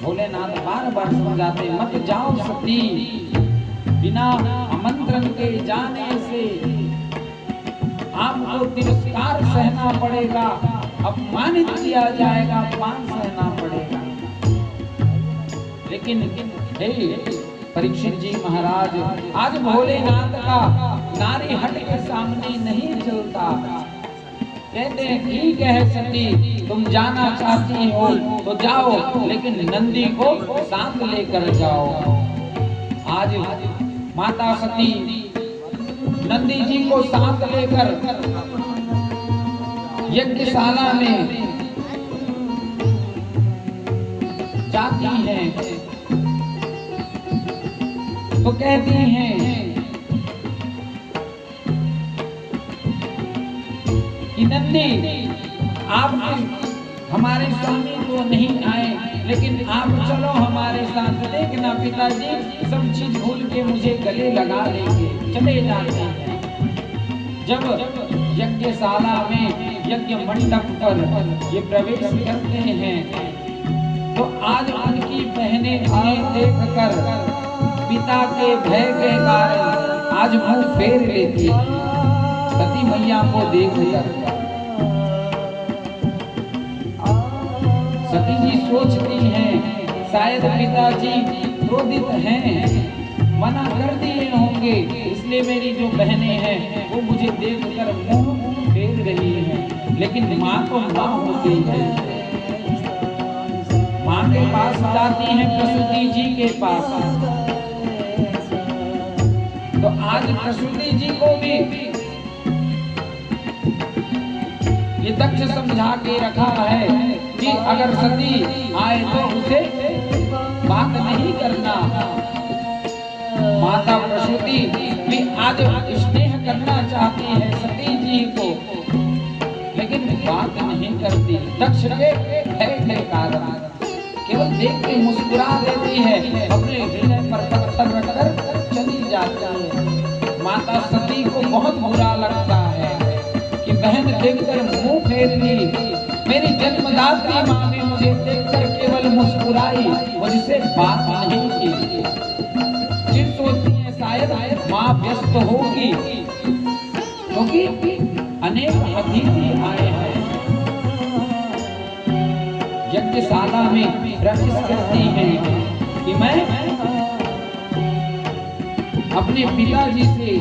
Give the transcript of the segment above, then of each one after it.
भोलेनाथ बार बार समझाते, मत जाओ सती, बिना आमंत्रण के जाने से आपको तिरस्कार सहना पड़ेगा, अपमानित किया जाएगा, अपमान सहना पड़ेगा। लेकिन हे परीक्षित जी महाराज, आज भोलेनाथ का नारी हट के सामने नहीं चलता। कहते हैं ठीक है सती, तुम जाना चाहती हो तो जाओ, लेकिन नंदी को साथ लेकर जाओ। आज माता सती नंदी जी को साथ लेकर यज्ञशाला में जाती हैं, तो कहती हैं कि नंदी, आप हमारे स्वामी तो नहीं आए, लेकिन आप चलो हमारे साथ। देखना पिताजी सब चीज भूल के मुझे गले लगा लेंगे। चले जाते हैं। जब यज्ञशाला में यज्ञ मंडप पर ये प्रवेश करते हैं, तो आज उनकी बहनें उन्हें देखकर पिता के भय के कारण आज मुंह फेर लेती हैं। सती मैया को देखकर सती जी सोचती हैं शायद पिताजी क्रोधित हैं, मना कर दिए होंगे, इसलिए मेरी जो बहनें हैं वो मुझे देखकर मुंह फेर रही हैं। लेकिन माँ तो माँ होती है, माँ के पास जाती हैं, प्रसूति जी के पास। तो आज प्रसूति जी को भी ये दक्ष समझा के रखा है कि अगर सती आए तो उसे बात नहीं करना। माता प्रसूति भी आज स्नेह करना चाहती है सती जी को, लेकिन बात नहीं करती। दक्ष के भय के कारण केवल देख के मुस्कुरा देती है, अपने हृदय पर पत्थर रखकर चली जाती है। माता सती को बहुत बुरा लगता है कि बहन देखकर मुंह फेर ली, मेरी जन्मदात्री माँ ने मुझे देखकर केवल मुस्कुराई, मुझसे बात नहीं की। फिर सोचती है शायद माँ व्यस्त होगी, क्योंकि अनेक अतिथि आए हैं। यज्ञशाला में प्रवेश करती हैं कि मैं अपने पिताजी से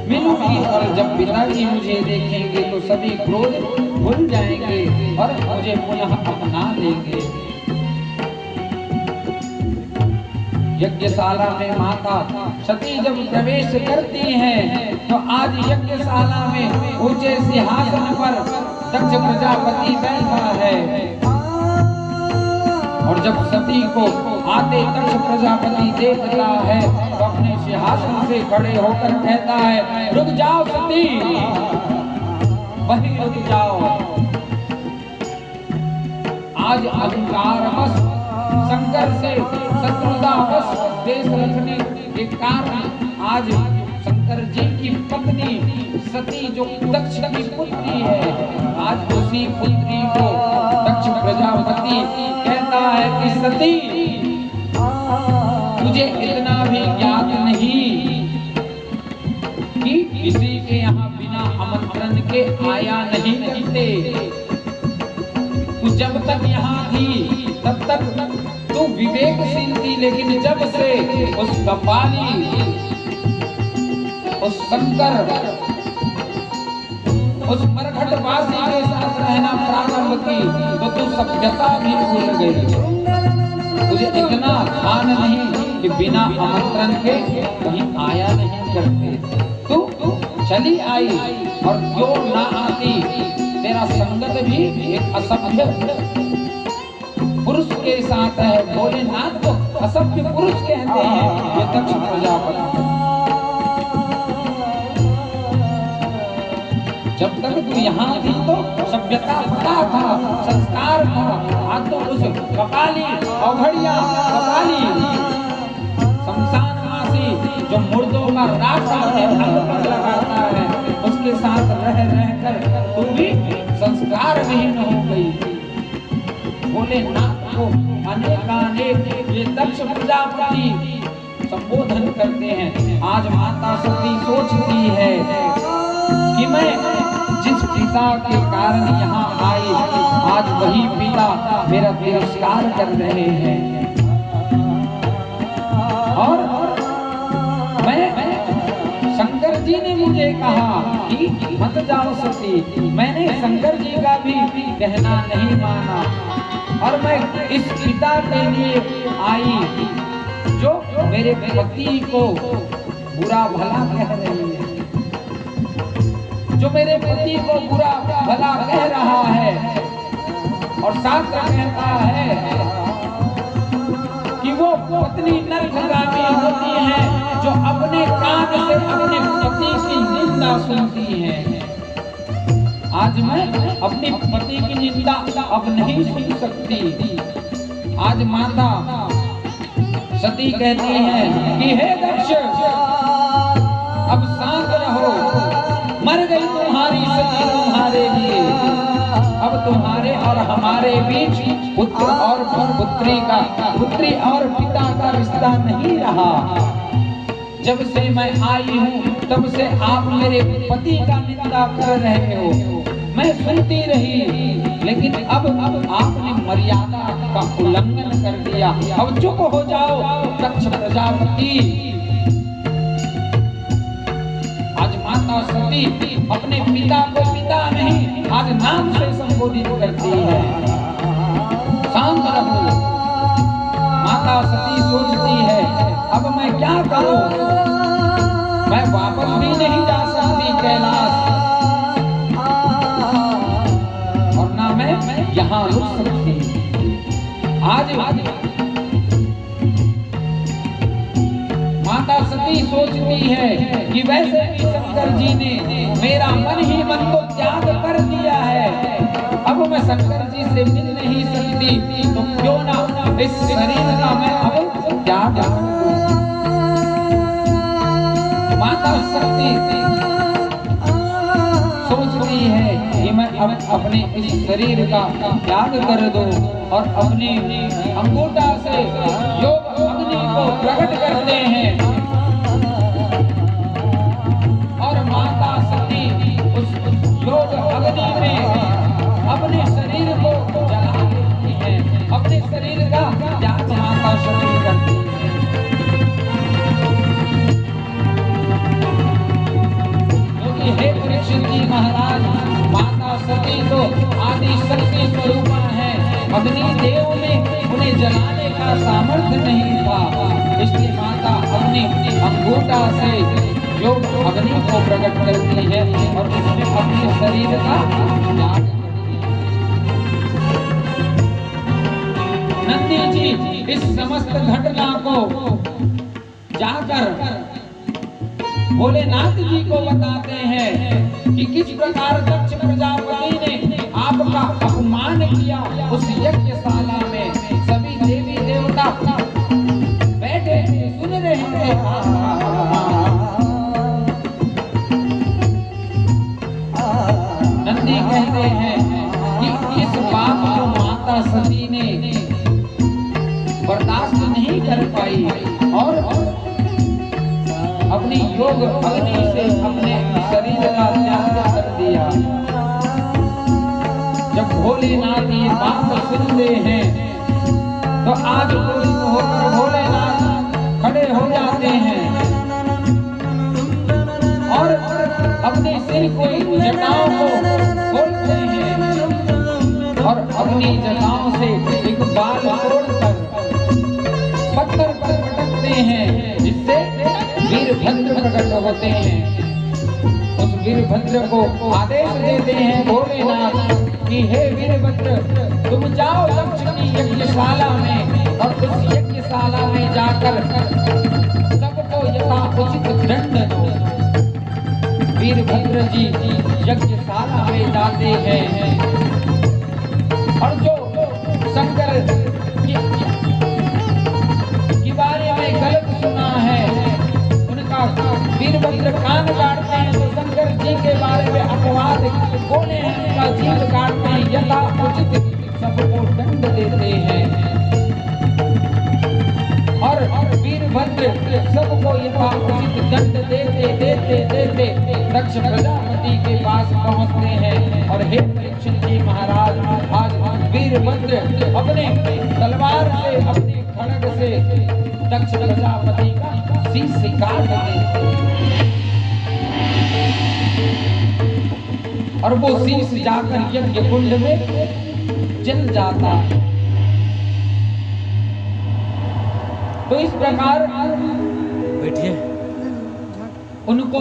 मिलूंगी, और जब पिताजी मुझे देखेंगे तो सभी क्रोध भूल जाएंगे और मुझे पुनः अपना लेंगे। यज्ञशाला में माता सती जब प्रवेश करती हैं, तो आज यज्ञशाला में ऊंचे सिंहासन पर दक्ष प्रजापति बैठा है, और जब सती को आते दक्ष प्रजापति देखता है तो अपने सिंहासन से खड़े होकर कहता है, रुक जाओ सती, वहीं रुक जाओ। आज अहंकारवश शंकर से शत्रुतावश देश रखने के कारण आज शंकर जी की पत्नी सती जो दक्ष की पुत्री है, आज उसी पुत्री को दक्ष प्रजापति कहता है कि सती, तुझे इतना भी ज्ञात नहीं कि किसी के यहाँ बिना आमंत्रण के आया नहीं करते। तू जब तक यहाँ थी तब तक तू विवेकशील थी, लेकिन जब से उस कपाली, उस शंकर, उस मरघटवासी के साथ रहना प्रारंभ की तो तू सभ्यता भी भूल गई। तुझे इतना भान नहीं कि बिना आमंत्रण के कहीं आया नहीं करते। तू चली आई, और क्यों ना आती, तेरा संगत भी एक असभ्य पुरुष के साथ है। भोलेनाथ को असभ्य पुरुष कहते हैं ये दक्ष प्रजापति। जब तक तू यहाँ थी तो सभ्यता पता था, संस्कार था। आज तो उस कपाली, औघड़िया कपाली, शमशानवासी जो मुर्दों का राख अपने अंग पर लगाता है, उसके साथ रह रहकर तू भी संस्कार विहीन हो गई। भोलेनाथ को अनेकानेक ये दक्ष प्रजापति संबोधन करते हैं। आज माता सती सोचती है कि मैं जिस पिता के कारण यहाँ आई, आज वही पिता मेरा तिरस्कार कर रहे हैं। और मैं शंकर जी ने मुझे कहा कि मत जाओ सती, मैंने शंकर जी का भी कहना नहीं माना और मैं इस पिता के लिए आई जो मेरे पति को बुरा भला कह रही है, जो मेरे पति को बुरा भला कह रहा है। और शास्त्र कहता है कि वो पत्नी नरकगामी होती है जो अपने कान से अपने पति की निंदा सुनती है। आज मैं अपने पति की निंदा अब नहीं सुन सकती। आज माता सती कहती है कि हे दक्ष, अब शांत रहो, मर गई तुम्हारी सती तुम्हारे लिए, अब तुम्हारे और हमारे बीच पुत्र और पुत्री और पिता का रिश्ता नहीं रहा। जब से मैं आई हूँ तब से आप मेरे पति का निंदा कर रहे हो, मैं सुनती रही, लेकिन अब आपने मर्यादा का उल्लंघन कर दिया। अब चुप हो जाओ दक्ष प्रजापति। आज माता सती अपने पिता को पिता नहीं, आज नाम से संबोधित करती है। शांत रहो। माता सती सोचती है अब मैं क्या करूं, मैं वापस भी नहीं जा सकती कैलाश, और ना मैं यहाँ रुक सकती। आज माता सती सोचती है कि वैसे भी शंकर जी ने मेरा मन ही मन को त्याग कर दिया है, अब मैं शंकर जी से मिल नहीं सकती, तो क्यों ना इस शरीर का मैं अब त्याग करूं। माता सती सोचती है कि मैं अब अपने इस शरीर का त्याग कर दूं और अपनी अंगूठा से योग अग्नि को प्रकट करते हैं, और माता सती उस योग अग्नि में अपने शरीर को जला देती है, अपने शरीर का त्याग माता सती करती है। क्योंकि हे परीक्षित जी महाराज, माता सती तो आदि शक्ति स्वरूपा है, अग्नि देव में उन्हें जलाने का सामर्थ्य नहीं था, इसलिए माता अपनी अंगूठा से योग अग्नि को प्रकट करती है और उसमें अपने शरीर का त्याग करती है। नंदी जी इस समस्त घटना को जाकर भोलेनाथ जी को बताते हैं कि किस प्रकार दक्ष प्रजापति ने आपका अपमान किया। उस यज्ञशाला में सभी देवी देवता बैठे सुन रहे थे। नंदी कहते हैं कि इस बात को माता सती ने बर्दाश्त नहीं कर पाई और अपनी योग अग्नि से अपने शरीर का त्याग कर दिया। जब भोलेनाथ ये बात सुनते हैं तो आज होकर भोलेनाथ खड़े हो जाते हैं और अपने सिर को जटाओं को खोलते हैं और अपनी जटाओं से एक बाल तोड़कर पत्थर पर पटकते हैं, जिससे वीरभद्र प्रकट होते हैं। उस वीरभद्र को आदेश देते हैं भोलेनाथ कि हे वीरभद्र, तुम जाओ दक्ष की यज्ञशाला में और उस यज्ञशाला में जाकर सबको यथाउचित दंड दो। वीरभद्र जी यज्ञशाला में जाते हैं और जो शंकर के बारे में गलत सुना है उनका वीरभद्र कान काटते हैं, तो शंकर जी के बारे में अपवाद बोले हैं उनका जीव काटते हैं, यथा उचित सबको दंड देते हैं। वीरभद्र सबको यथाउचित दंड देते देते देते दक्ष प्रजापति के पास पहुंचते हैं। और हे परीक्षित जी महाराज, आज वीरभद्र अपने तलवार से, अपने खड्ग से दक्ष प्रजापति का शीश काट देते और वो शीश जाकर यज्ञ कुंड में जल जाता। तो इस प्रकार बैठिए, उनको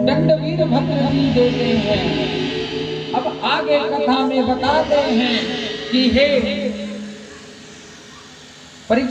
दंड वीरभद्र जी देते हैं। अब आगे कथा में बताते हैं कि हे परीक्षित